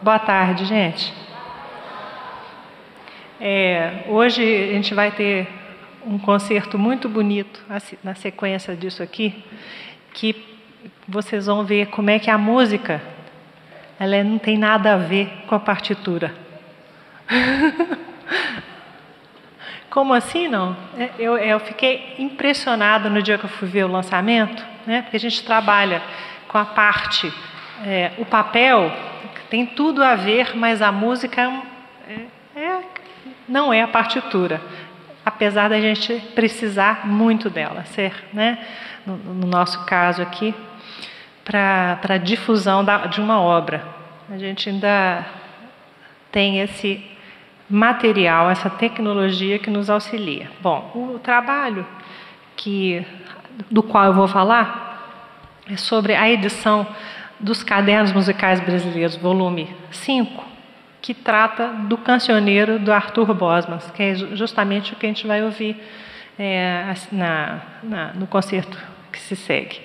Boa tarde, gente. Hoje a gente vai ter um concerto muito bonito na sequência disso aqui, que vocês vão ver como é que a música, ela não tem nada a ver com a partitura. Como assim, não? Eu fiquei impressionada no dia que eu fui ver o lançamento, né? Porque a gente trabalha com a parte, o papel tem tudo a ver, mas a música não é a partitura, apesar da gente precisar muito dela, né? No nosso caso aqui, para a difusão de uma obra. A gente ainda tem esse material, essa tecnologia que nos auxilia. Bom, o trabalho do qual eu vou falar é sobre a edição dos Cadernos Musicais Brasileiros, volume 5, que trata do cancioneiro do Arthur Bosmans, que é justamente o que a gente vai ouvir no concerto que se segue.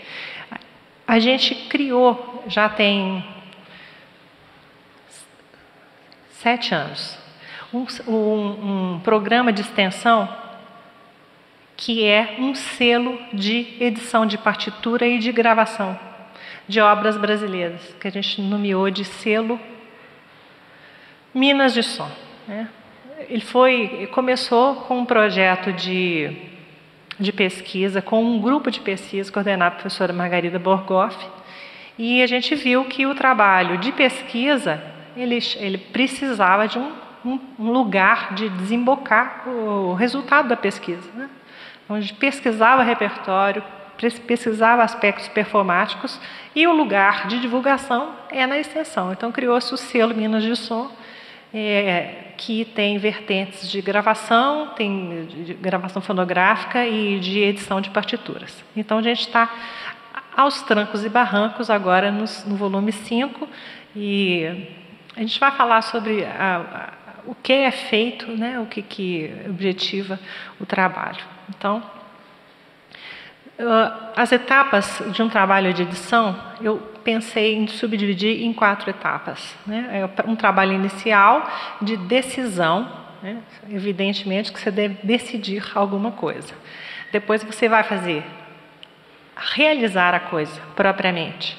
A gente criou, já tem 7 anos, um programa de extensão que é um selo de edição de partitura e de gravação de obras brasileiras, que a gente nomeou de selo Minas de Som, né? Começou com um projeto de pesquisa, com um grupo de pesquisa coordenado pela professora Margarida Borgoff, e a gente viu que o trabalho de pesquisa ele precisava de um lugar de desembocar o resultado da pesquisa, né? Onde pesquisava repertório, pesquisava aspectos performáticos, e o lugar de divulgação é na extensão. Então criou-se o selo Minas de Som, que tem vertentes de gravação, tem de gravação fonográfica e de edição de partituras. Então a gente está aos trancos e barrancos agora no volume 5, e a gente vai falar sobre o que é feito, né, o que objetiva o trabalho. Então, as etapas de um trabalho de edição, eu pensei em subdividir em 4 etapas, né? Um trabalho inicial de decisão, né? Evidentemente que você deve decidir alguma coisa. Depois você vai realizar a coisa propriamente,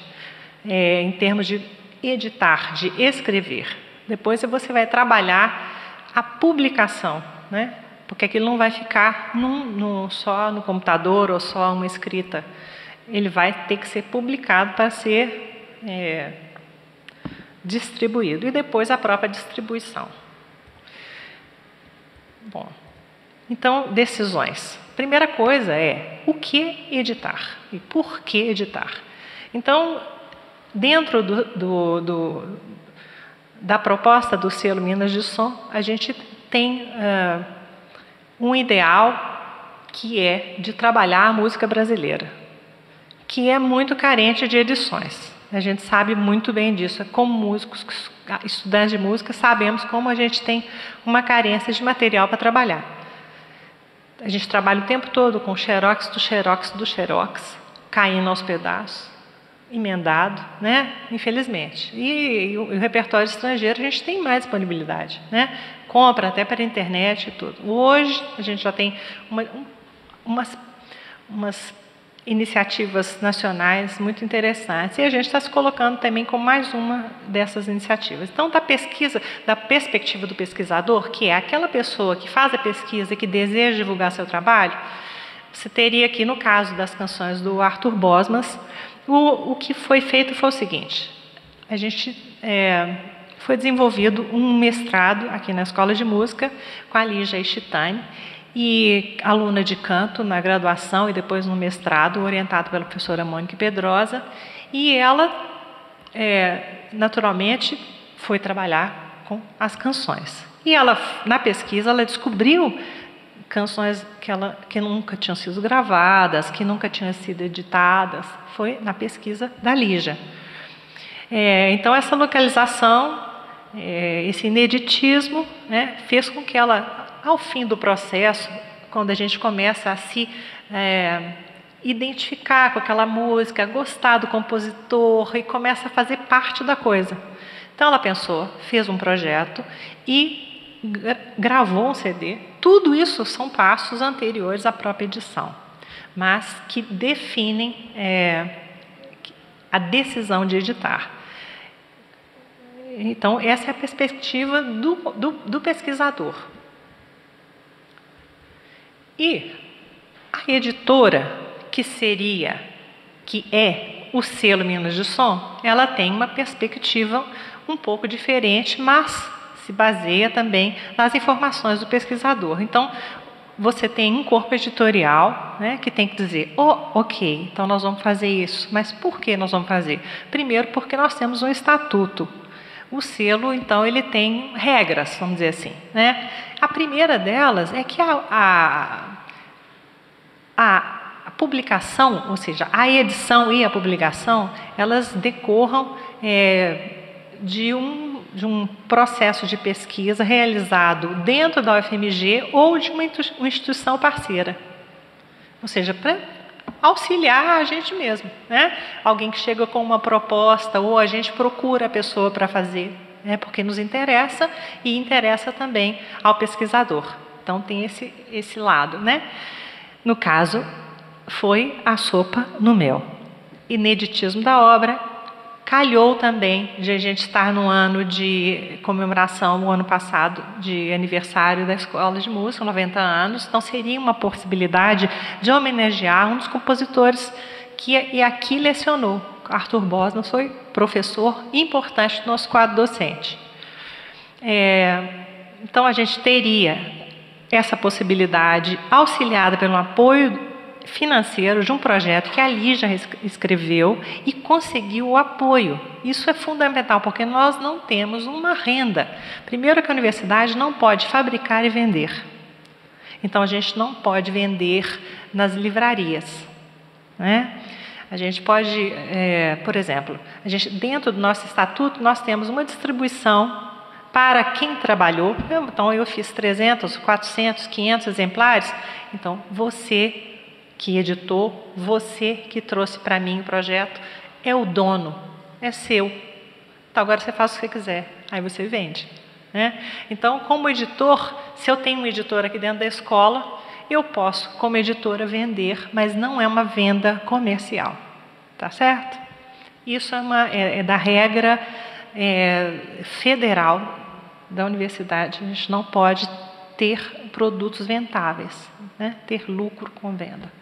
em termos de editar, de escrever. Depois você vai trabalhar a publicação, né? Porque aquilo não vai ficar só no computador ou só uma escrita. Ele vai ter que ser publicado para ser distribuído. E depois a própria distribuição. Bom, então, decisões. Primeira coisa é o que editar e por que editar. Então, dentro da proposta do selo Minas de Som, a gente tem um ideal que é de trabalhar a música brasileira, que é muito carente de edições. A gente sabe muito bem disso. Como músicos, estudantes de música, sabemos como a gente tem uma carência de material para trabalhar. A gente trabalha o tempo todo com xerox do xerox do xerox, caindo aos pedaços, emendado, né? Infelizmente. E o repertório estrangeiro a gente tem mais disponibilidade, né? Compra até para a internet e tudo. Hoje a gente já tem umas iniciativas nacionais muito interessantes, e a gente está se colocando também como mais uma dessas iniciativas. Então, da perspectiva do pesquisador, que é aquela pessoa que faz a pesquisa e que deseja divulgar seu trabalho, você teria aqui, no caso das canções do Arthur Bosmans, o que foi feito foi o seguinte: a gente foi desenvolvido um mestrado aqui na Escola de Música com a Lígia Ishitani, e aluna de canto na graduação e depois no mestrado, orientado pela professora Mônica Pedrosa, e ela, naturalmente, foi trabalhar com as canções. E ela, na pesquisa, ela descobriu canções que nunca tinham sido gravadas, que nunca tinham sido editadas. Foi na pesquisa da Lígia. Então, essa localização, esse ineditismo, né, fez com que ela, ao fim do processo, quando a gente começa a se identificar com aquela música, gostar do compositor e começa a fazer parte da coisa. Então ela pensou, fez um projeto e gravou um CD. Tudo isso são passos anteriores à própria edição, mas que definem a decisão de editar. Então, essa é a perspectiva do pesquisador. E a editora, que é o selo Minas de Som, ela tem uma perspectiva um pouco diferente, mas se baseia também nas informações do pesquisador. Então, você tem um corpo editorial, né, que tem que dizer, ok, então nós vamos fazer isso. Mas por que nós vamos fazer? Primeiro, porque nós temos um estatuto. O selo, então, ele tem regras, vamos dizer assim, né? A primeira delas é que a publicação, ou seja, a edição e a publicação, elas decorram de um processo de pesquisa realizado dentro da UFMG ou de uma instituição parceira. Ou seja, para auxiliar a gente mesmo, né? Alguém que chega com uma proposta ou a gente procura a pessoa para fazer, né? Porque nos interessa e interessa também ao pesquisador. Então tem esse lado, né? No caso, foi a sopa no mel. Ineditismo da obra. Calhou também de a gente estar no ano de comemoração, o ano passado, de aniversário da Escola de Música, 90 anos. Então, seria uma possibilidade de homenagear um dos compositores que aqui lecionou. Arthur Bosman foi professor importante do nosso quadro docente. Então, a gente teria essa possibilidade, auxiliada pelo apoio financeiro de um projeto que a Lígia escreveu e conseguiu o apoio. Isso é fundamental, porque nós não temos uma renda. Primeiro que a universidade não pode fabricar e vender. Então, a gente não pode vender nas livrarias, né? A gente pode, por exemplo, dentro do nosso estatuto, nós temos uma distribuição para quem trabalhou. Então, eu fiz 300, 400, 500 exemplares. Então, você que editou, você que trouxe para mim o projeto, é o dono, é seu. Então, agora você faz o que você quiser, aí você vende, né? Então, como editor, se eu tenho um editor aqui dentro da escola, eu posso, como editora, vender, mas não é uma venda comercial, tá certo? Isso é da regra federal da universidade. A gente não pode ter produtos vendáveis, né? Ter lucro com venda.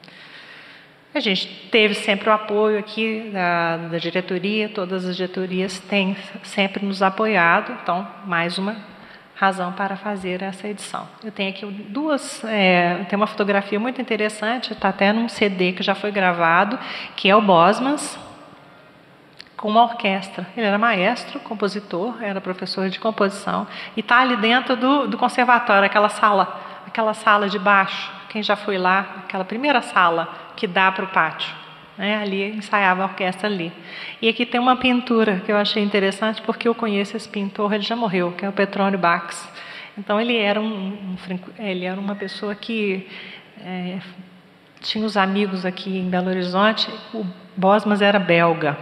A gente teve sempre o apoio aqui da diretoria, todas as diretorias têm sempre nos apoiado, então, mais uma razão para fazer essa edição. Eu tenho aqui tem uma fotografia muito interessante, está até num CD que já foi gravado, que é o Bosmans, com uma orquestra. Ele era maestro, compositor, era professor de composição, e está ali dentro do conservatório, aquela sala de baixo. Quem já foi lá, aquela primeira sala que dá para o pátio, né? Ali ensaiava a orquestra ali. E aqui tem uma pintura que eu achei interessante, porque eu conheço esse pintor, ele já morreu, que é o Petrônio Bax. Então, ele era uma pessoa que tinha os amigos aqui em Belo Horizonte. O Bosmans era belga,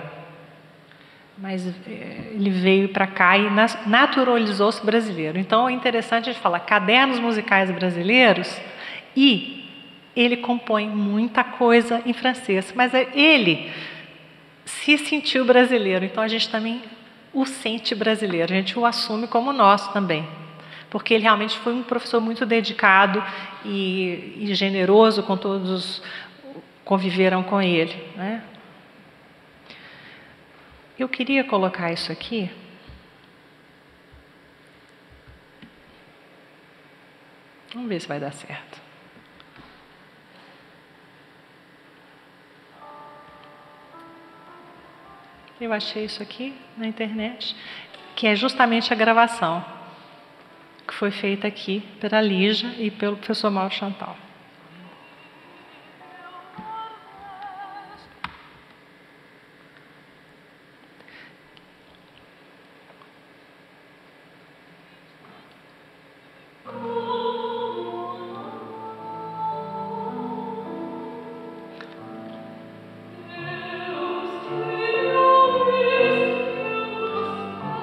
mas ele veio para cá e naturalizou-se brasileiro. Então, é interessante a gente falar cadernos musicais brasileiros, e ele compõe muita coisa em francês, mas ele se sentiu brasileiro, então a gente também o sente brasileiro, a gente o assume como nosso também, porque ele realmente foi um professor muito dedicado e generoso com todos os que conviveram com ele, né? Eu queria colocar isso aqui. Vamos ver se vai dar certo. Eu achei isso aqui na internet, que é justamente a gravação que foi feita aqui pela Lígia e pelo professor Mauro Chantal.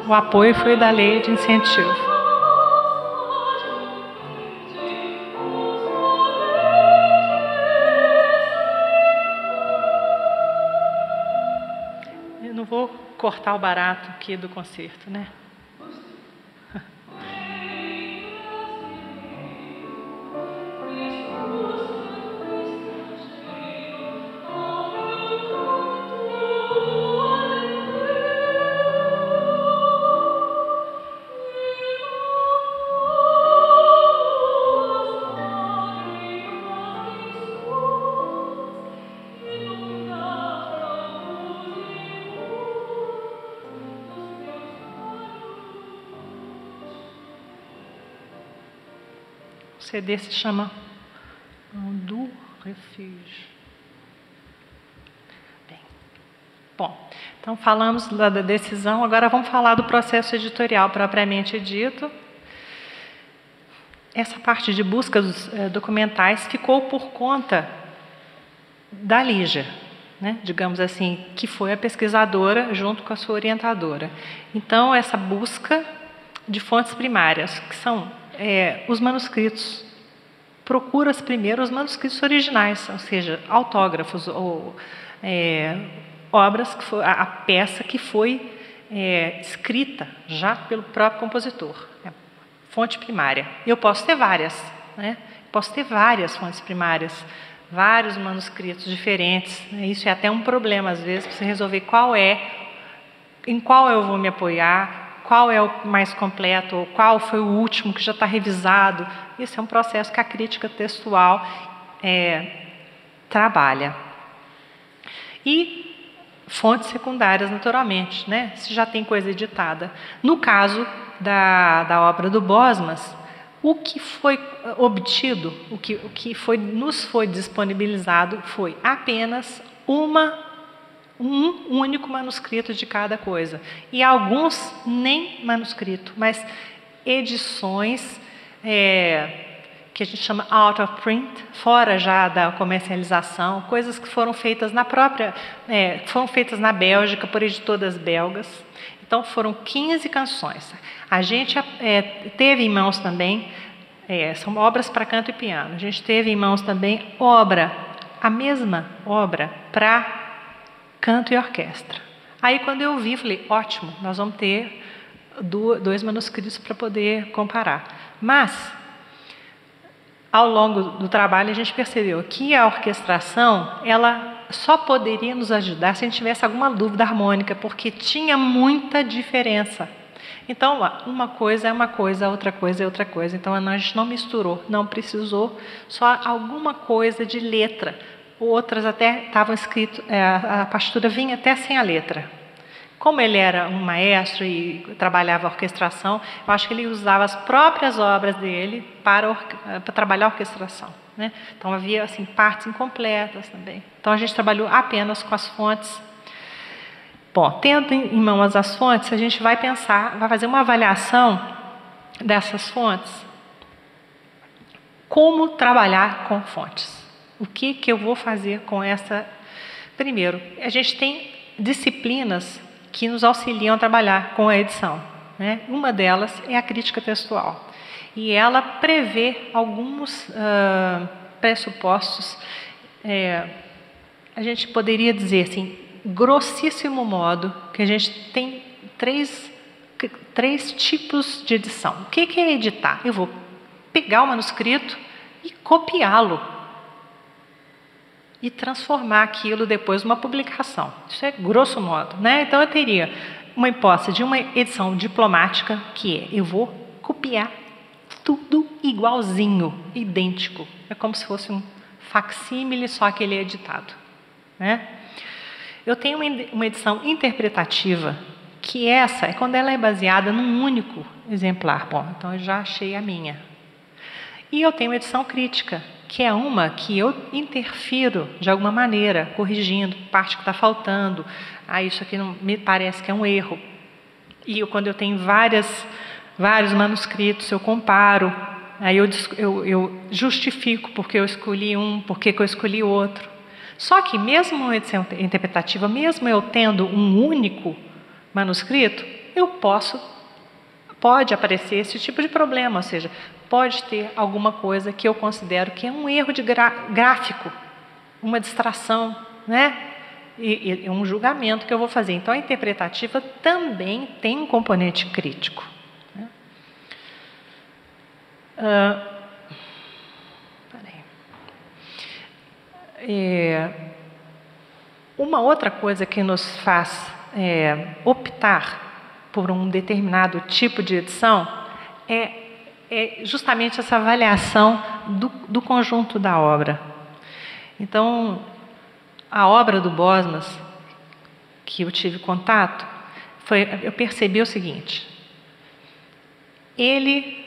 o apoio foi da lei de incentivo. Eu não vou cortar o barato aqui do concerto, né? O CD se chama Do Refúgio. Bom, então falamos da decisão, agora vamos falar do processo editorial propriamente dito. Essa parte de busca dos documentais ficou por conta da Lígia, né? Digamos assim, que foi a pesquisadora junto com a sua orientadora. Então, essa busca de fontes primárias, que são os manuscritos, procura primeiro os manuscritos originais, ou seja, autógrafos ou obras, a peça que foi escrita já pelo próprio compositor, fonte primária. Eu posso ter várias, né? Posso ter várias fontes primárias, vários manuscritos diferentes, né? Isso é até um problema às vezes para você resolver em qual eu vou me apoiar, qual é o mais completo, ou qual foi o último que já está revisado. Isso é um processo que a crítica textual trabalha. E fontes secundárias, naturalmente, né? Se já tem coisa editada. No caso da obra do Bosmas, o que foi obtido, o que nos foi disponibilizado foi apenas um único manuscrito de cada coisa. E alguns nem manuscrito, mas edições que a gente chama out of print, fora já da comercialização, coisas que foram feitas foram feitas na Bélgica por editoras belgas. Então foram 15 canções. A gente teve em mãos também, são obras para canto e piano. A gente teve em mãos também a mesma obra para canto e orquestra. Aí, quando eu vi, falei, ótimo, nós vamos ter dois manuscritos para poder comparar. Mas, ao longo do trabalho, a gente percebeu que a orquestração, ela só poderia nos ajudar se a gente tivesse alguma dúvida harmônica, porque tinha muita diferença. Então, uma coisa é uma coisa, outra coisa é outra coisa. Então, a gente não misturou, não precisou, só alguma coisa de letra. Outras até estavam escritas, a partitura vinha até sem a letra. Como ele era um maestro e trabalhava a orquestração, eu acho que ele usava as próprias obras dele para trabalhar a orquestração, né? Então havia assim, partes incompletas também. Então a gente trabalhou apenas com as fontes. Bom, tendo em mãos as fontes, a gente vai fazer uma avaliação dessas fontes. Como trabalhar com fontes? O que eu vou fazer com essa? Primeiro, a gente tem disciplinas que nos auxiliam a trabalhar com a edição, né? Uma delas é a crítica textual. E ela prevê alguns pressupostos, a gente poderia dizer assim, grossíssimo modo, que a gente tem três tipos de edição. O que é editar? Eu vou pegar o manuscrito e copiá-lo e transformar aquilo depois numa publicação. Isso é grosso modo, né? Então eu teria uma hipótese de uma edição diplomática, que eu vou copiar tudo igualzinho, idêntico. É como se fosse um facsímile, só que ele é editado, né? Eu tenho uma edição interpretativa, que essa é quando ela é baseada num único exemplar. Bom, então eu já achei a minha. E eu tenho uma edição crítica, que é uma que eu interfiro de alguma maneira, corrigindo parte que está faltando. Isso aqui não me parece que é um erro. E quando eu tenho vários manuscritos, eu comparo. Aí eu justifico porque eu escolhi um, porque eu escolhi outro. Só que mesmo uma edição interpretativa, mesmo eu tendo um único manuscrito, pode aparecer esse tipo de problema, ou seja, pode ter alguma coisa que eu considero que é um erro de gráfico, uma distração, né? E um julgamento que eu vou fazer. Então, a interpretativa também tem um componente crítico. Né? Uma outra coisa que nos faz optar por um determinado tipo de edição é justamente essa avaliação do conjunto da obra. Então, a obra do Bosmas, que eu tive contato, eu percebi o seguinte: ele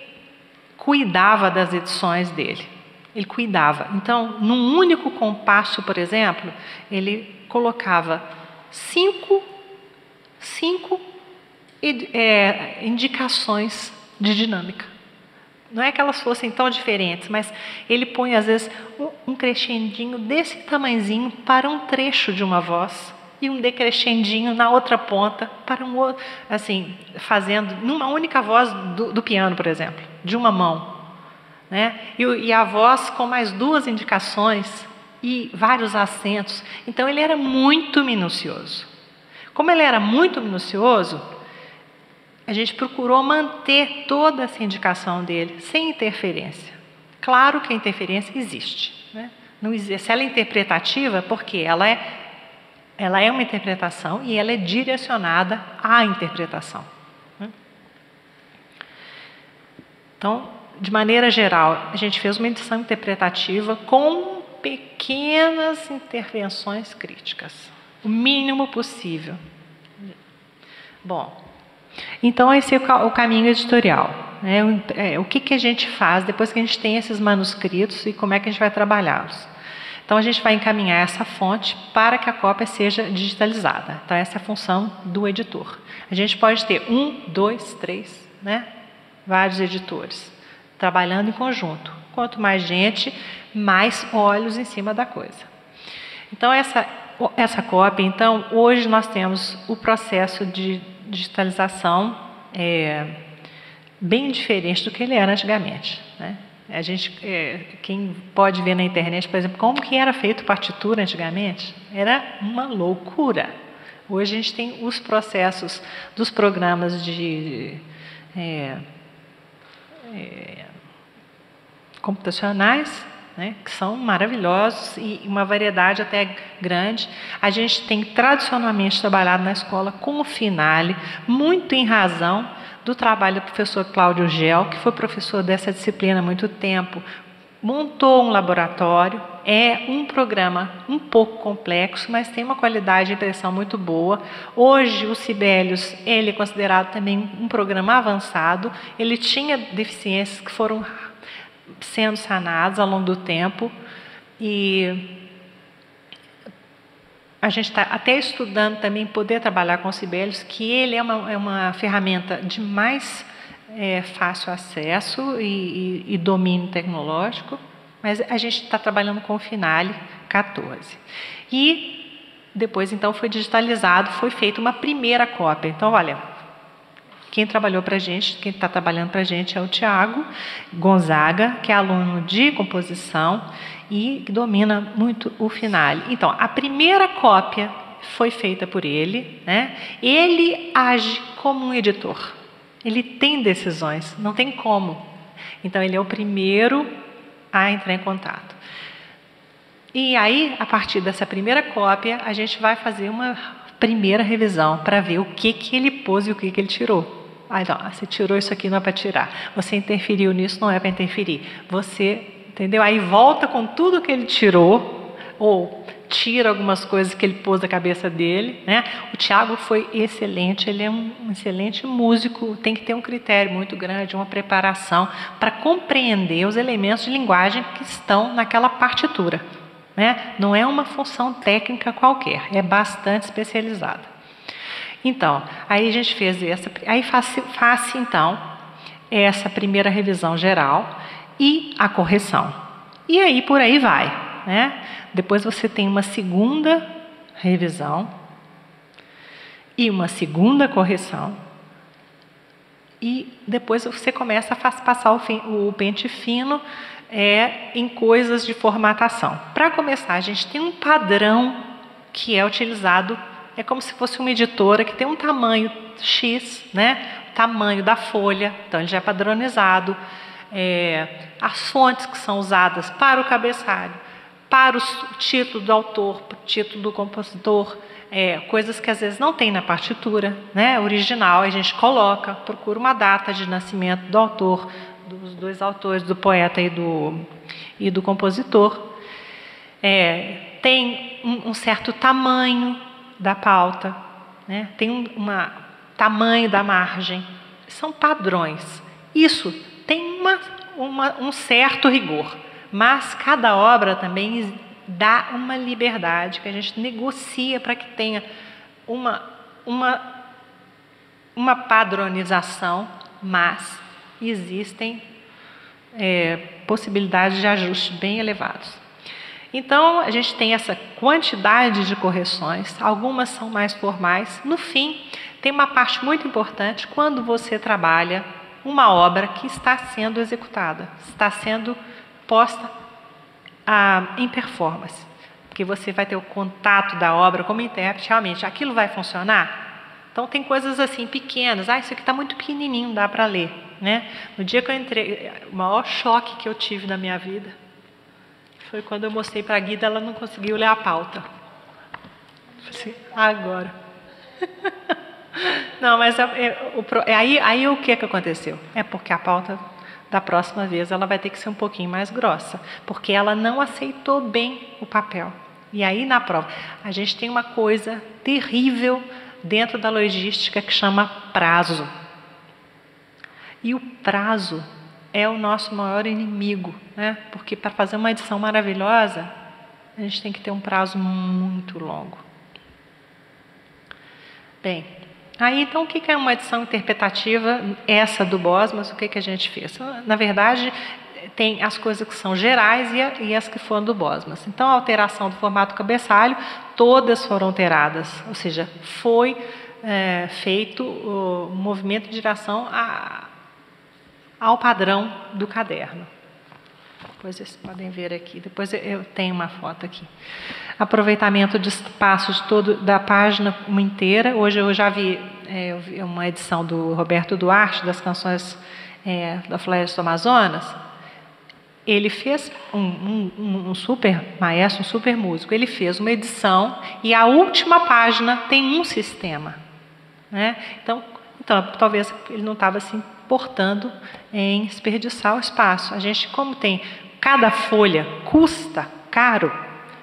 cuidava das edições dele. Ele cuidava. Então, num único compasso, por exemplo, ele colocava cinco indicações de dinâmica. Não é que elas fossem tão diferentes, mas ele põe, às vezes, um crescendinho desse tamanhozinho para um trecho de uma voz e um decrescendinho na outra ponta para um outro, assim, fazendo numa única voz do piano, por exemplo, de uma mão. Né? E a voz com mais 2 indicações e vários acentos. Então, ele era muito minucioso. Como ele era muito minucioso, a gente procurou manter toda essa indicação dele, sem interferência. Claro que a interferência existe. Né? Não existe. Se ela é interpretativa, porque ela é uma interpretação e ela é direcionada à interpretação. Né? Então, de maneira geral, a gente fez uma edição interpretativa com pequenas intervenções críticas, o mínimo possível. Bom, então esse é o caminho editorial. O que a gente faz depois que a gente tem esses manuscritos e como é que a gente vai trabalhá-los. Então, a gente vai encaminhar essa fonte para que a cópia seja digitalizada. Então, essa é a função do editor. A gente pode ter 1, 2, 3, né? Vários editores trabalhando em conjunto. Quanto mais gente, mais olhos em cima da coisa. Então, essa cópia, então, hoje nós temos o processo de digitalização bem diferente do que ele era antigamente. Né? Quem pode ver na internet, por exemplo, como que era feito partitura antigamente, era uma loucura. Hoje a gente tem os processos dos programas computacionais, né, que são maravilhosos e uma variedade até grande. A gente tem tradicionalmente trabalhado na escola com o Finale, muito em razão do trabalho do professor Cláudio Gel, que foi professor dessa disciplina há muito tempo, montou um laboratório, é um programa um pouco complexo, mas tem uma qualidade de impressão muito boa. Hoje, o Sibelius, ele é considerado também um programa avançado, ele tinha deficiências que foram sendo sanadas ao longo do tempo, e a gente está até estudando também poder trabalhar com o Sibelius, que ele é uma ferramenta de mais fácil acesso e domínio tecnológico, mas a gente está trabalhando com o Finale 14. E depois, então, foi digitalizado, foi feita uma primeira cópia. Então, olha, quem trabalhou para a gente, quem está trabalhando para a gente é o Tiago Gonzaga, que é aluno de composição e que domina muito o Finale. Então, a primeira cópia foi feita por ele, né? Ele age como um editor. Ele tem decisões, não tem como. Então, ele é o primeiro a entrar em contato. E aí, a partir dessa primeira cópia, a gente vai fazer uma primeira revisão para ver o que ele pôs e o que ele tirou. Não, você tirou isso aqui, não é para tirar. Você interferiu nisso, não é para interferir. Você, entendeu? Aí volta com tudo que ele tirou, ou tira algumas coisas que ele pôs da cabeça dele, né? O Tiago foi excelente, ele é um excelente músico, tem que ter um critério muito grande, uma preparação para compreender os elementos de linguagem que estão naquela partitura, né? Não é uma função técnica qualquer, é bastante especializada. Então, aí a gente fez faz então essa primeira revisão geral e a correção. E aí por aí vai, né? Depois você tem uma segunda revisão e uma segunda correção, e depois você começa a passar o pente fino em coisas de formatação. Para começar, a gente tem um padrão que é utilizado, é como se fosse uma editora que tem um tamanho X, né? O tamanho da folha, então ele já é padronizado. As fontes que são usadas para o cabeçalho, para o título do autor, para o título do compositor, coisas que às vezes não tem na partitura, né, original, a gente procura uma data de nascimento do autor, dos dois autores, do poeta e do compositor. Tem um certo tamanho da pauta, né, tem um tamanho da margem, são padrões. Isso tem um certo rigor, mas cada obra também dá uma liberdade que a gente negocia para que tenha uma padronização, mas existem possibilidades de ajuste bem elevados. Então, a gente tem essa quantidade de correções, algumas são mais formais. No fim, tem uma parte muito importante quando você trabalha uma obra que está sendo executada, está sendo posta em performance, porque você vai ter o contato da obra como intérprete, realmente, aquilo vai funcionar? Então, tem coisas assim pequenas, isso aqui está muito pequenininho, não dá para ler, né? No dia que eu entrei, o maior choque que eu tive na minha vida foi quando eu mostrei para a Guida, ela não conseguiu ler a pauta. Eu falei assim, agora. Não, mas aí o que aconteceu? É porque a pauta da próxima vez ela vai ter que ser um pouquinho mais grossa, porque ela não aceitou bem o papel. E aí na prova, a gente tem uma coisa terrível dentro da logística que chama prazo. E o prazo é o nosso maior inimigo, né? Porque para fazer uma edição maravilhosa, a gente tem que ter um prazo muito longo. Bem, aí então o que é uma edição interpretativa, essa do Bosmas, o que a gente fez? Na verdade, tem as coisas que são gerais e as que foram do Bosmas. Então, a alteração do formato cabeçalho, todas foram alteradas, ou seja, foi feito o movimento de direção ao padrão do caderno. Depois vocês podem ver aqui. Depois eu tenho uma foto aqui. Aproveitamento de espaços da página inteira. Hoje eu já vi uma edição do Roberto Duarte, das canções da Floresta do Amazonas. Ele fez um super maestro, um super músico. Ele fez uma edição e a última página tem um sistema, né? Então talvez ele não estava se importando em desperdiçar o espaço. A gente, como tem cada folha custa caro,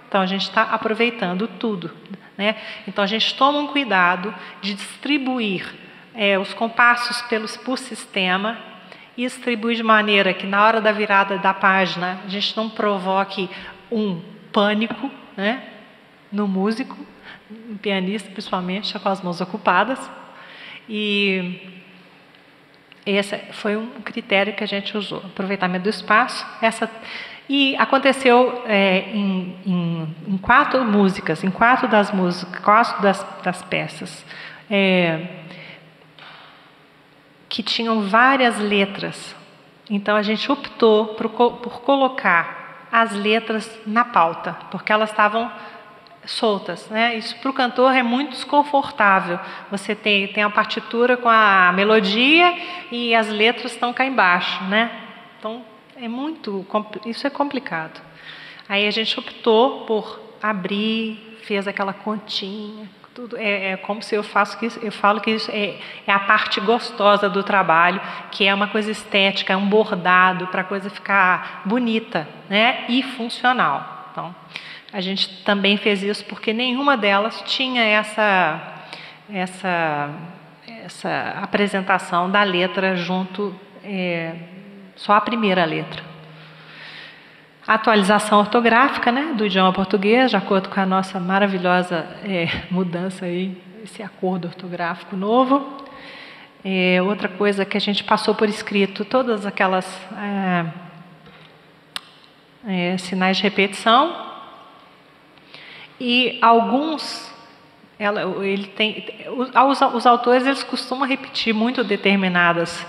então a gente está aproveitando tudo, né? Então a gente toma um cuidado de distribuir os compassos por sistema e distribuir de maneira que na hora da virada da página a gente não provoque um pânico, né, no músico, no pianista principalmente, com as mãos ocupadas. E esse foi um critério que a gente usou, aproveitamento do espaço. E aconteceu em 4 músicas, em 4 das peças, que tinham várias letras. Então, a gente optou por colocar as letras na pauta, porque elas estavam soltas, né? Isso para o cantor é muito desconfortável. Você tem a partitura com a melodia e as letras estão cá embaixo, né? Então, isso é complicado. Aí a gente optou por abrir, fez aquela continha, tudo. Como se eu falo que isso é a parte gostosa do trabalho, que é uma coisa estética, é um bordado para a coisa ficar bonita, né? E funcional. Então, a gente também fez isso porque nenhuma delas tinha essa apresentação da letra junto, só a primeira letra. Atualização ortográfica, né, do idioma português, de acordo com a nossa maravilhosa mudança aí, esse acordo ortográfico novo. Outra coisa que a gente passou por escrito, todas aquelas sinais de repetição. E alguns Os autores eles costumam repetir muito determinadas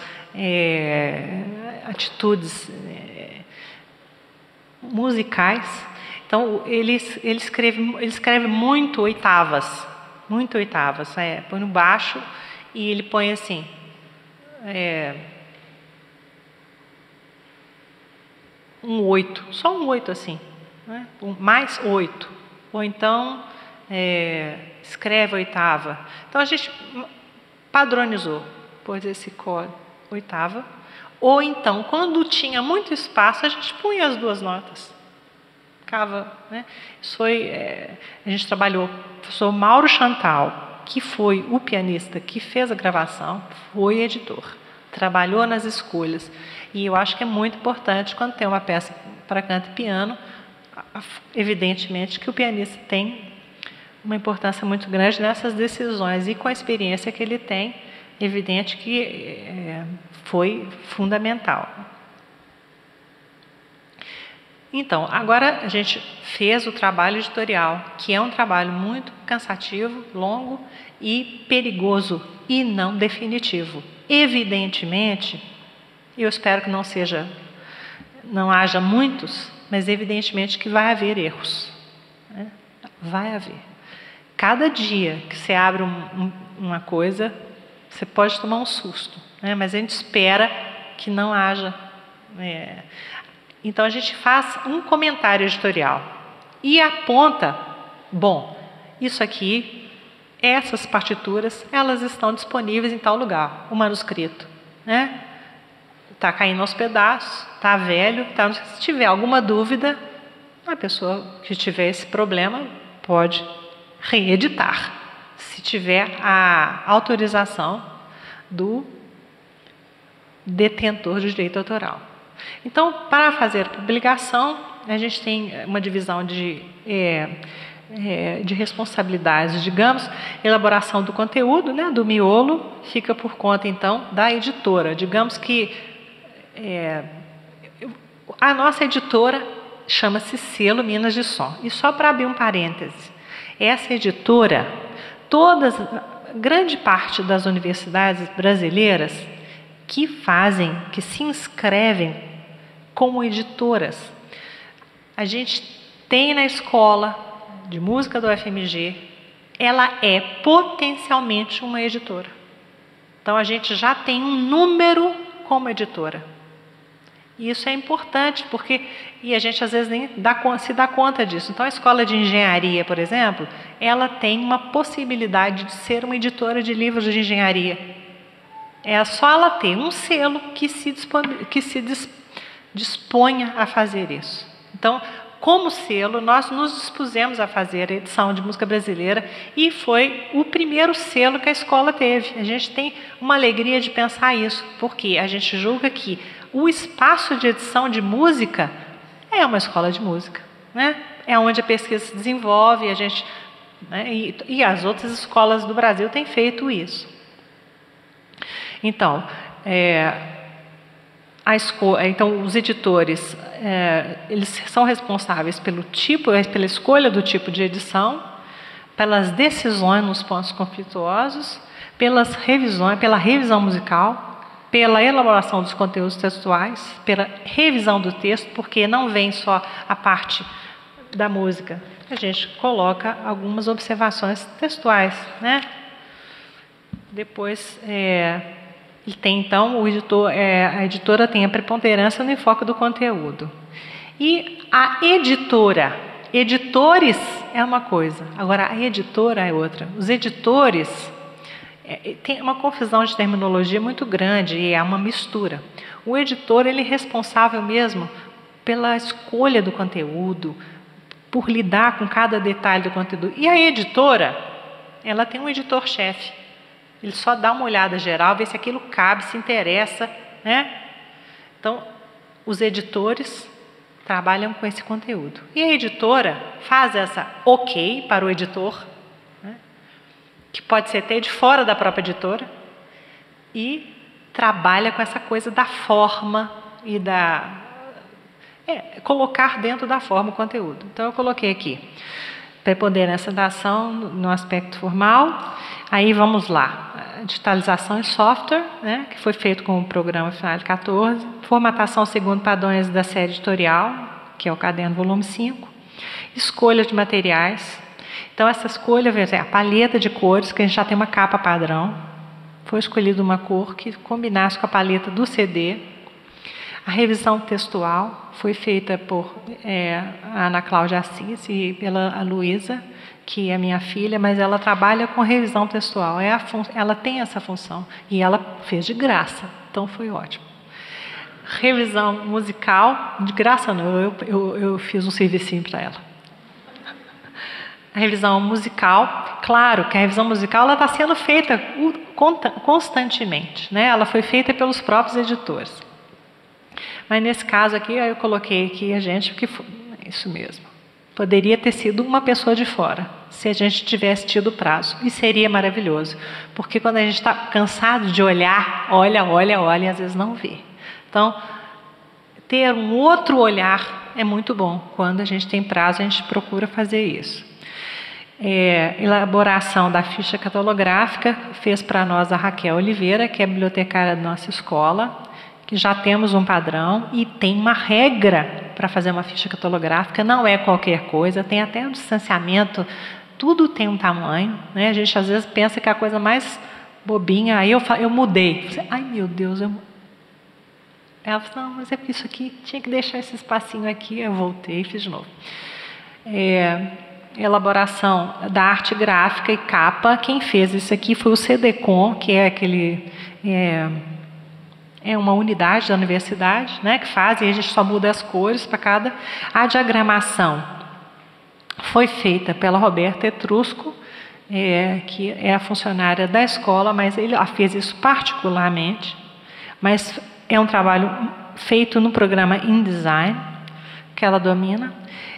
atitudes musicais. Então ele escreve muito oitavas, põe no baixo e ele põe assim, um 8, só um 8 assim, né? Mais 8, ou então escreve oitava. Então a gente padronizou, pôs esse oitava, ou então quando tinha muito espaço a gente punha as duas notas. Né? Isso foi, a gente trabalhou, o professor Mauro Chantal, que foi o pianista que fez a gravação, foi editor, trabalhou nas escolhas, e eu acho que é muito importante quando tem uma peça para canto e piano, evidentemente que o pianista tem uma importância muito grande nessas decisões, e com a experiência que ele tem, evidente que foi fundamental. Então, agora a gente fez o trabalho editorial, que é um trabalho muito cansativo, longo e perigoso, e não definitivo. Evidentemente, eu espero que não haja muitos, mas evidentemente que vai haver erros, né? Vai haver. Cada dia que você abre uma coisa, você pode tomar um susto, né? Mas a gente espera que não haja... Então, a gente faz um comentário editorial e aponta, bom, isso aqui, essas partituras, elas estão disponíveis em tal lugar, o manuscrito, né? Está caindo aos pedaços, está velho, se tiver alguma dúvida, a pessoa que tiver esse problema pode reeditar, se tiver a autorização do detentor de direito autoral. Então, para fazer a publicação, a gente tem uma divisão de responsabilidades, digamos, elaboração do conteúdo, né, do miolo, fica por conta, então, da editora. Digamos que a nossa editora chama-se Selo Minas de Som. E só para abrir um parêntese, essa editora, grande parte das universidades brasileiras que se inscrevem como editoras. A gente tem na escola de música do UFMG, ela é potencialmente uma editora. Então, a gente já tem um número como editora. E isso é importante, e a gente às vezes nem se dá conta disso. Então, a escola de engenharia, por exemplo, ela tem uma possibilidade de ser uma editora de livros de engenharia. É só ela ter um selo que se disponha a fazer isso. Então, como selo, nós nos dispusemos a fazer a edição de música brasileira e foi o primeiro selo que a escola teve. A gente tem uma alegria de pensar isso, porque a gente julga que o espaço de edição de música é uma escola de música, né? É onde a pesquisa se desenvolve, né? E as outras escolas do Brasil têm feito isso. Então, então os editores, eles são responsáveis pela escolha do tipo de edição, pelas decisões nos pontos conflituosos, pela revisão musical, pela elaboração dos conteúdos textuais, pela revisão do texto, porque não vem só a parte da música, a gente coloca algumas observações textuais, né? Depois, então, a editora tem a preponderância no enfoque do conteúdo. E a editora, editores é uma coisa, agora a editora é outra. Os editores, tem uma confusão de terminologia muito grande e é uma mistura. O editor, ele é responsável mesmo pela escolha do conteúdo, por lidar com cada detalhe do conteúdo. E a editora, ela tem um editor-chefe. Ele só dá uma olhada geral, vê se aquilo cabe, se interessa, né? Então, os editores trabalham com esse conteúdo. E a editora faz essa ok para o editor, né? Que pode ser até de fora da própria editora, e trabalha com essa coisa da forma e colocar dentro da forma o conteúdo. Então, eu coloquei aqui. preponderância da ação no aspecto formal. Aí vamos lá. Digitalização e software, né, que foi feito com o programa Final 14. Formatação segundo padrões da série editorial, que é o caderno volume 5. Escolha de materiais. Então, essa escolha, a paleta de cores, que a gente já tem uma capa padrão. Foi escolhida uma cor que combinasse com a paleta do CD. A revisão textual foi feita por a Ana Cláudia Assis e pela Luísa, que é minha filha, mas ela trabalha com revisão textual. Ela tem essa função e ela fez de graça, então foi ótimo. Revisão musical, de graça não, eu fiz um servicinho para ela. A revisão musical, claro que a revisão musical está sendo feita constantemente, né? Ela foi feita pelos próprios editores. Mas nesse caso aqui, eu coloquei aqui a gente, porque foi isso mesmo. Poderia ter sido uma pessoa de fora, se a gente tivesse tido prazo. E seria maravilhoso, porque quando a gente está cansado de olhar, olha, e às vezes não vê. Então, ter um outro olhar é muito bom. Quando a gente tem prazo, a gente procura fazer isso. Elaboração da ficha catalográfica fez para nós a Raquel Oliveira, que é bibliotecária da nossa escola, que já temos um padrão e tem uma regra para fazer uma ficha catalográfica, não é qualquer coisa, tem até um distanciamento, tudo tem um tamanho, né? A gente às vezes pensa que é a coisa mais bobinha, aí eu mudei, ai meu Deus, ela falou, não, mas é porque isso aqui, tinha que deixar esse espacinho aqui, eu voltei e fiz de novo. Elaboração da arte gráfica e capa, quem fez isso aqui foi o CDCOM, que é aquele... É uma unidade da universidade, né, que faz, e a gente só muda as cores para cada. A diagramação foi feita pela Roberta Etrusco, que é a funcionária da escola, mas ela fez isso particularmente, mas é um trabalho feito no programa InDesign, que ela domina.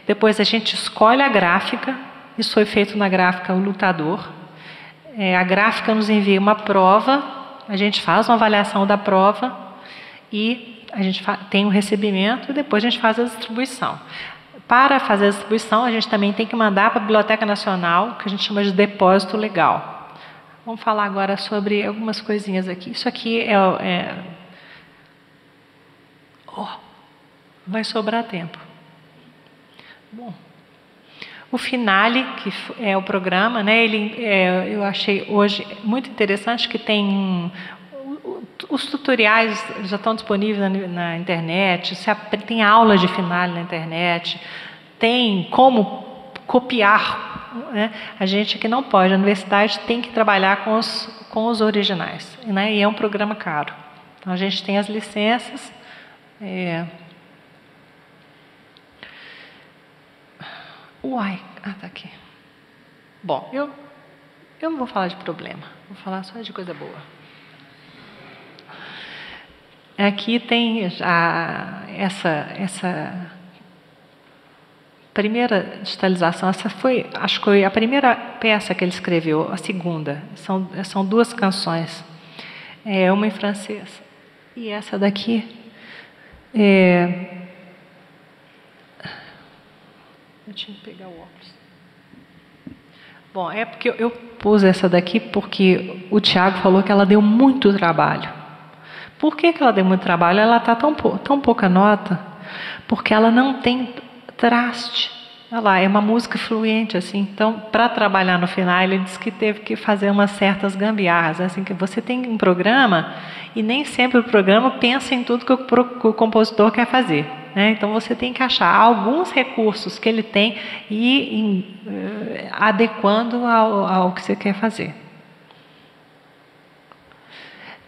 Depois a gente escolhe a gráfica, isso foi feito na gráfica O Lutador. A gráfica nos envia uma prova, a gente faz uma avaliação da prova e a gente tem um recebimento e depois a gente faz a distribuição. Para fazer a distribuição, a gente também tem que mandar para a Biblioteca Nacional, que a gente chama de depósito legal. Vamos falar agora sobre algumas coisinhas aqui. Isso aqui vai sobrar tempo. Bom, o Finale, que é o programa, né, eu achei hoje muito interessante que tem os tutoriais já estão disponíveis na internet, tem aula de Finale na internet, tem como copiar, né? A gente que não pode, a universidade tem que trabalhar com os originais, né? E é um programa caro. Então a gente tem as licenças. Tá aqui. Bom, eu não vou falar de problema, vou falar só de coisa boa. Aqui tem essa primeira digitalização, essa foi, acho que foi a primeira peça que ele escreveu, a segunda. São duas canções, uma em francês e essa daqui. Eu tinha que pegar o óculos. Bom, é porque eu pus essa daqui porque o Tiago falou que ela deu muito trabalho. Por que ela deu muito trabalho? Ela está tão pouca nota, porque ela não tem traste. Olha lá, é uma música fluente, assim. Então, para trabalhar no final, ele disse que teve que fazer umas certas gambiarras. Assim, que você tem um programa e nem sempre o programa pensa em tudo que o compositor quer fazer, né? Então, você tem que achar alguns recursos que ele tem e adequando ao que você quer fazer.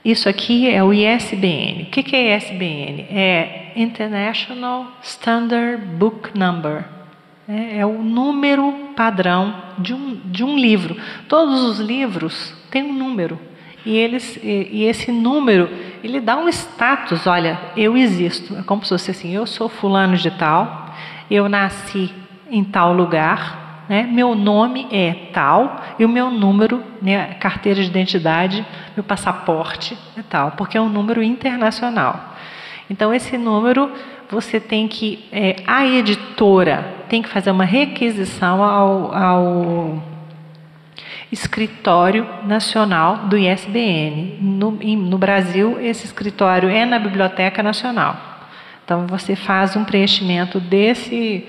Isso aqui é o ISBN. O que é ISBN? É International Standard Book Number. É o número padrão de um livro. Todos os livros têm um número. E esse número, ele dá um status. Olha, eu existo. É como se fosse assim, eu sou fulano de tal, eu nasci em tal lugar, né? Meu nome é tal, e o meu número, né, carteira de identidade, meu passaporte é tal, porque é um número internacional. Então, esse número, você tem que... a editora tem que fazer uma requisição ao Escritório Nacional do ISBN. No Brasil, esse escritório é na Biblioteca Nacional. Então, você faz um preenchimento desse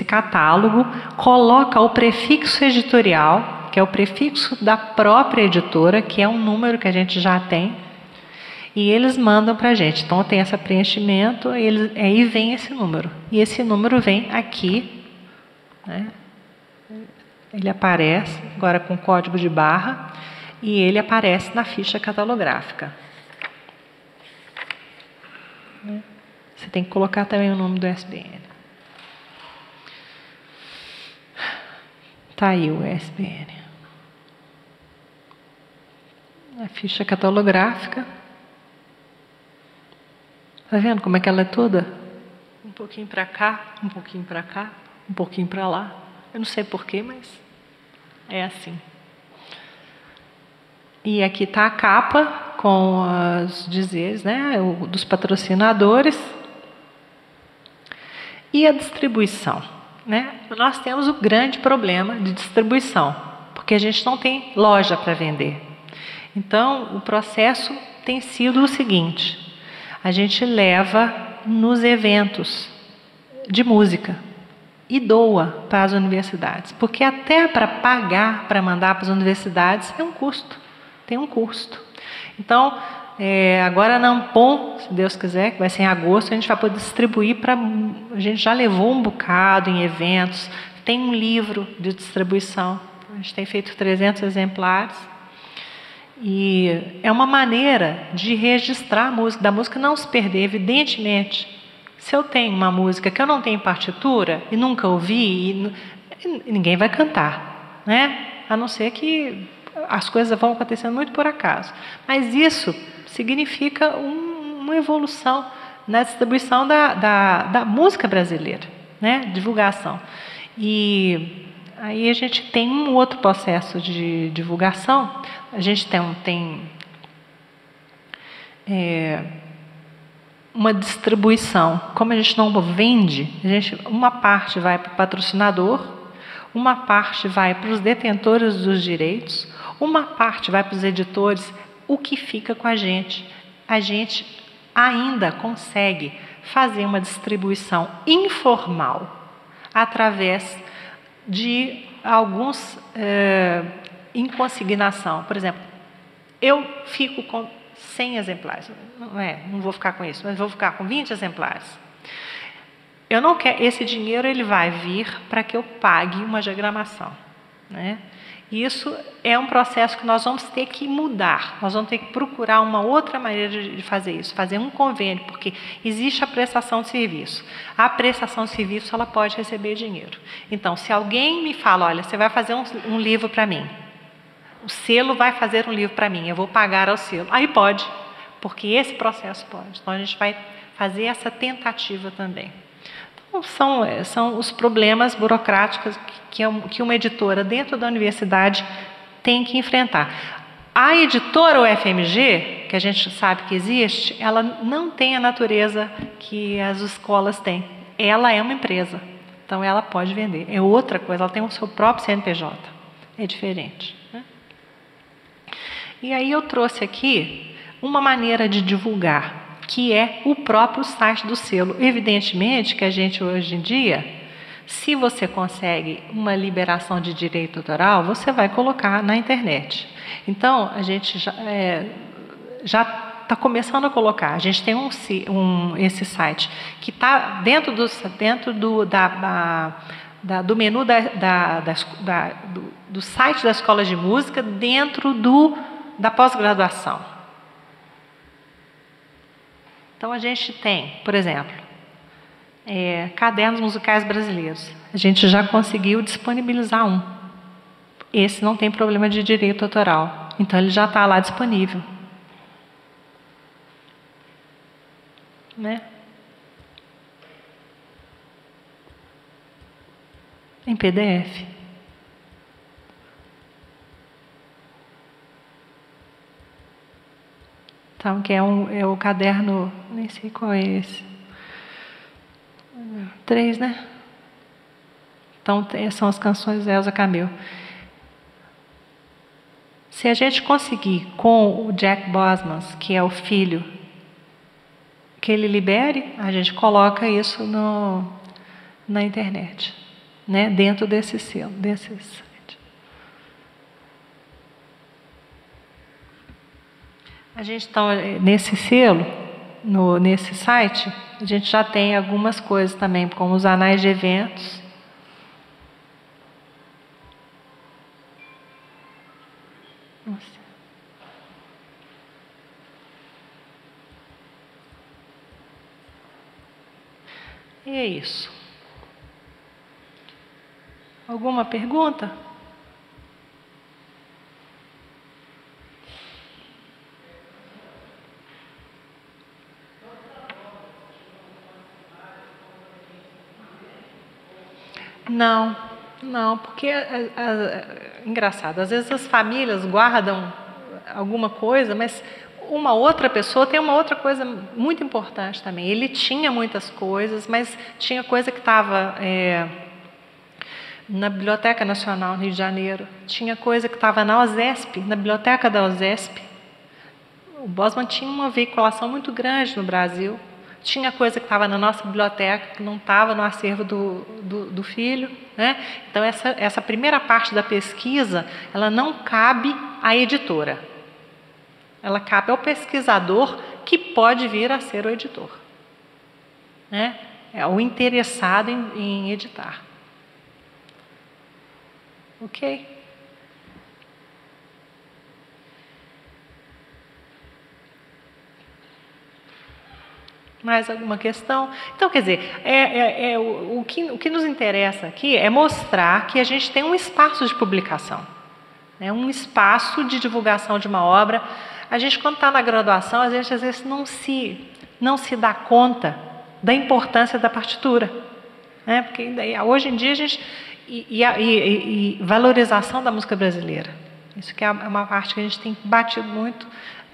catálogo, coloca o prefixo editorial, que é o prefixo da própria editora, que é um número que a gente já tem, e eles mandam para a gente. Então, tem esse preenchimento, aí vem esse número. E esse número vem aqui, né? Ele aparece agora com código de barra e ele aparece na ficha catalográfica. Você tem que colocar também o nome do ISBN. Está aí o ISBN. A ficha catalográfica. Está vendo como é que ela é toda? Um pouquinho para cá, um pouquinho para cá, um pouquinho para lá. Eu não sei porquê, mas é assim. E aqui está a capa com os dizeres, né, dos patrocinadores. E a distribuição, né? Nós temos o grande problema de distribuição, porque a gente não tem loja para vender. Então, o processo tem sido o seguinte: a gente leva nos eventos de música e doa para as universidades, porque até para pagar, para mandar para as universidades, tem um custo. Então, agora na Ampom, se Deus quiser, que vai ser em agosto, a gente vai poder distribuir para... A gente já levou um bocado em eventos, tem um livro de distribuição, a gente tem feito 300 exemplares, e é uma maneira de registrar a música, da música não se perder. Evidentemente, se eu tenho uma música que eu não tenho partitura e nunca ouvi, ninguém vai cantar, né? A não ser que as coisas vão acontecendo muito por acaso. Mas isso significa uma evolução na distribuição da música brasileira, né? Divulgação. E aí a gente tem um outro processo de divulgação. A gente tem uma distribuição. Como a gente não vende, uma parte vai para o patrocinador, uma parte vai para os detentores dos direitos, uma parte vai para os editores. O que fica com a gente? A gente ainda consegue fazer uma distribuição informal através de alguns em consignação. Por exemplo, eu fico com 100 exemplares. Não vou ficar com isso, mas vou ficar com 20 exemplares. Eu não quero, esse dinheiro ele vai vir para que eu pague uma diagramação, né? Isso é um processo que nós vamos ter que mudar, nós vamos ter que procurar uma outra maneira de fazer isso, fazer um convênio, porque existe a prestação de serviço. A prestação de serviço, ela pode receber dinheiro. Então, se alguém me fala, olha, você vai fazer um livro para mim, o selo vai fazer um livro para mim, eu vou pagar ao selo. Aí pode, porque esse processo pode. Então, a gente vai fazer essa tentativa também. Então, são os problemas burocráticos que uma editora dentro da universidade tem que enfrentar. A editora UFMG, que a gente sabe que existe, ela não tem a natureza que as escolas têm. Ela é uma empresa, então ela pode vender. É outra coisa, ela tem o seu próprio CNPJ. É diferente, né? E aí eu trouxe aqui uma maneira de divulgar, que é o próprio site do selo. Evidentemente que a gente hoje em dia, se você consegue uma liberação de direito autoral, você vai colocar na internet. Então, a gente já está começando a colocar. A gente tem esse site que está dentro do menu do site da Escola de Música, dentro da pós-graduação. Então, a gente tem, por exemplo, cadernos musicais brasileiros. A gente já conseguiu disponibilizar um. Esse não tem problema de direito autoral. Então, ele já está lá disponível. Né? Em PDF. Então, que é o caderno, nem sei qual é esse. 3, né? Então, são as canções de Elza Camil. Se a gente conseguir, com o Jack Bosmans, que é o filho, que ele libere, a gente coloca isso na internet, né? Dentro desse selo, desse site. A gente, então, nesse selo, nesse site, a gente já tem algumas coisas também, como os anais de eventos. Nossa. E é isso. Alguma pergunta? Não, porque engraçado, às vezes as famílias guardam alguma coisa, mas uma outra pessoa tem uma outra coisa muito importante também. Ele tinha muitas coisas, mas tinha coisa que estava na Biblioteca Nacional, no Rio de Janeiro. Tinha coisa que estava na OSESP, na biblioteca da OSESP. O Bosman tinha uma veiculação muito grande no Brasil. Tinha coisa que estava na nossa biblioteca, que não estava no acervo do filho, né? Então, essa primeira parte da pesquisa, ela não cabe à editora. Ela cabe ao pesquisador, que pode vir a ser o editor, né? É o interessado em editar. Ok? Mais alguma questão? Então, quer dizer, o que nos interessa aqui é mostrar que a gente tem um espaço de publicação, né? Um espaço de divulgação de uma obra. A gente, quando está na graduação, a gente às vezes não se dá conta da importância da partitura, né? Porque hoje em dia a gente... E valorização da música brasileira. Isso que é uma parte que a gente tem batido muito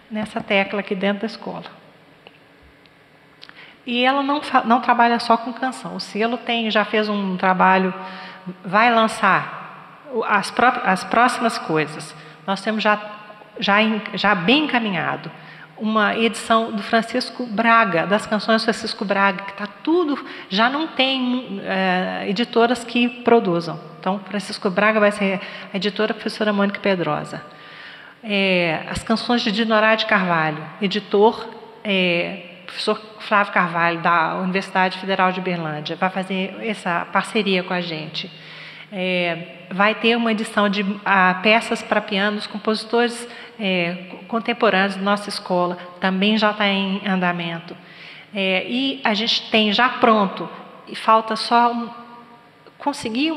nessa tecla aqui dentro da escola. E ela não trabalha só com canção. O selo já fez um trabalho, vai lançar as próximas coisas. Nós temos já bem encaminhado uma edição do Francisco Braga, das canções do Francisco Braga, que está tudo, já não tem editoras que produzam. Então, Francisco Braga vai ser a editora professora Mônica Pedrosa. As canções de Dinorá de Carvalho, editor professor Flávio Carvalho, da Universidade Federal de Uberlândia, vai fazer essa parceria com a gente. Vai ter uma edição de peças para piano dos compositores contemporâneos da nossa escola, também já está em andamento. E a gente tem já pronto, e falta só conseguir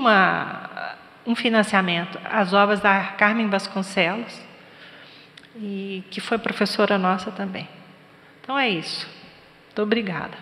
um financiamento, as obras da Carmen Vasconcelos, que foi professora nossa também. Então é isso. Muito obrigada.